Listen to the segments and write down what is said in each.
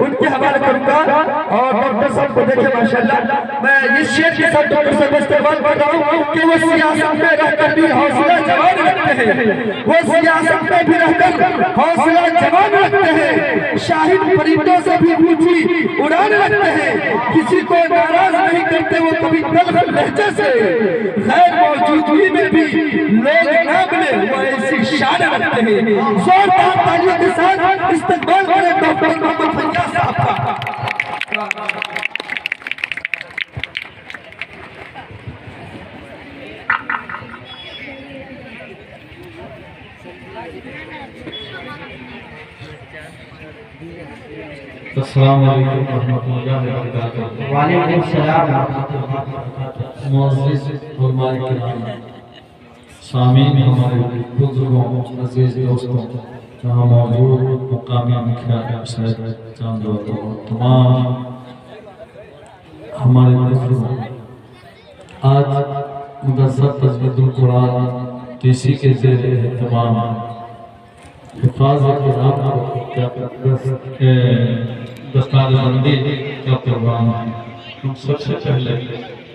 ان کے حوالے کروں گا اور ڈاکٹر صاحب کو دیکھیں ماشاءاللہ میں اس شعر کے ساتھ ڈاکٹر صاحب استعمال کر رہا ہوں کہ وہ سیاست میں رہ کر بھی حوصلہ جوان رکھتے ہیں، وہ سیاست میں بھی رہ کر حوصلہ جوان رکھتے ہیں، شاہد پرندوں سے بھی اونچی اڑان رکھتے ہیں، کسی کو ناراض نہیں کرتے وہ کبھی تلخ لہجے سے، غیر موجودگی میں بھی لوگ نام لے وہ ایسی شان رکھتے ہیں۔ زوردار تالیوں کے ساتھ استقبال کریں ڈاکٹر محمد فیاض صاحب کا۔ السلام علیکم ورحمۃ اللہ وبرکاتہ۔ وعلیکم السلام ورحمۃ اللہ وبرکاتہ۔ معزز علماء کرام، سامعین، ہمارے بزرگوں، عزیز دوستوں، جہاں موجود مقامی مکھیان سید چاند اور تمام ہمارے بزرگوں، آج مدرسہ تجوید القرآن TC کے زیر اہتمام حفاظ قرآن دستار بندی کا پروگرام ہے۔ ہم سب سے پہلے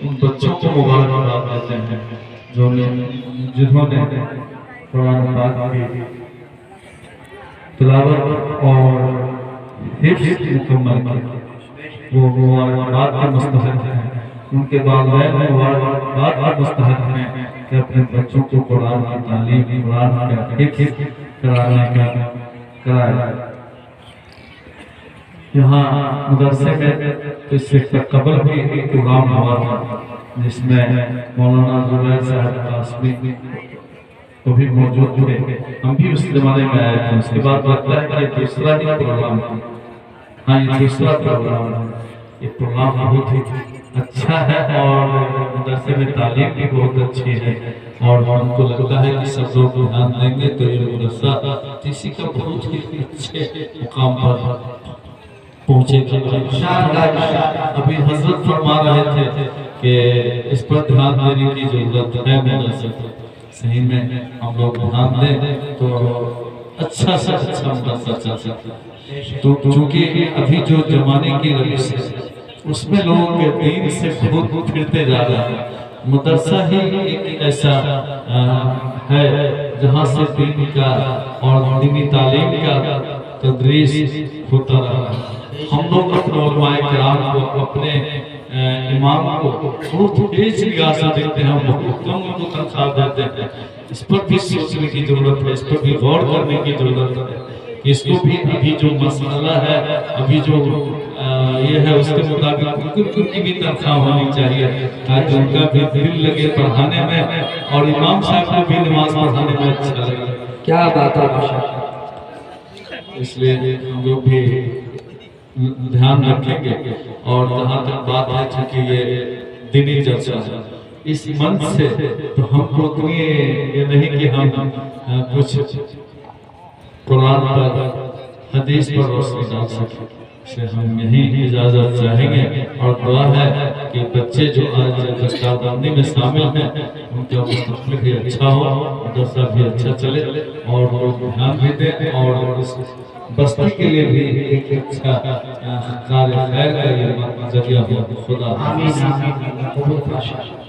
ان بچوں کو مبارکباد دیتے ہیں جنہوں نے قرآن پاک کی تلاوت اور حفظ مکمل کی، وہ مبارکباد کے مستحق ہیں۔ ان کے والدین مبارکباد کے مستحق ہیں کہ اپنے بچوں کو قرآن کی تعلیم، قرآن کا حفظ کرائے۔ یہاں مدرسے میں اس سے قبل بھی ایک پروگرام ہوا تھا جس میں مولانا زبیر صاحب قاسمی وہ بھی موجود تھے، ہم بھی اس زمانے میں آئے تھے۔ اس کے بعد لگتا ہے کہ یہ دوسرا ہی پروگرام تھا۔ ہاں، یہ دوسرا پروگرام ہے۔ یہ پروگرام بہت ہی اچھا ہے اور مدرسے میں تعلیم بھی بہت اچھی ہے، اور ہم کو لگتا ہے کہ سب لوگ دھیان دیں گے تو یہ مدرسہ TC کا بہت ہی اچھے مقام پر پہنچے گا۔ ابھی حضرت فرما رہے تھے کہ اس پر دھیان دینے کی ضرورت ہے مدرسے پر۔ صحیح میں ہم لوگ دھیان دیں تو اچھا سے اچھا مدرسہ چل سکتا ہے۔ تو چونکہ ابھی جو زمانے کی روش ہے اس میں لوگ دین سے بہت پھرتے جا رہے ہیں۔ مدرسہ ہی ایک ایسا ہے جہاں سے دین کا اور دینی تعلیم کا تدریس ہوتا رہا ہے۔ ہم لوگ اپنے علماء کرام کو، اپنے امام کو بہت بیچ نگاہ سے دیکھتے ہیں، بہت کم ان کو تنخواہ دیتے ہیں۔ اس پر بھی سوچنے کی ضرورت ہے، اس پر بھی غور کرنے کی ضرورت ہے کہ اس کو بھی ابھی جو مسئلہ ہے، ابھی جو یہ ہے، اس کے مطابق ان کی بھی تنخواہ ہونی چاہیے تاکہ ان کا بھی دل لگے پڑھانے میں اور امام صاحب کو بھی نماز پڑھانے میں اچھا لگے۔ کیا بات ہے، اس لیے ہم لوگ بھی دھیان رکھیں گے۔ اور جہاں تک بات ہے چونکہ یہ دینی جلسہ ہے، اس منچ سے تو ہم کو اتنی یہ نہیں کہ ہم کچھ قرآن پر، حدیث پر روشنی ڈال سکیں، سے ہم یہی اجازت چاہیں گے اور دعا ہے کہ بچے جو آج دستار بندی میں شامل ہیں ان کا مستقبل بھی اچھا ہو، مدرسہ بھی اچھا چلے اور لوگ دھیان بھی دیں اور اس بستی کے لیے بھی ایک اچھا کار خیر کا یہ ذریعہ ہو۔ خدا آمین آمین۔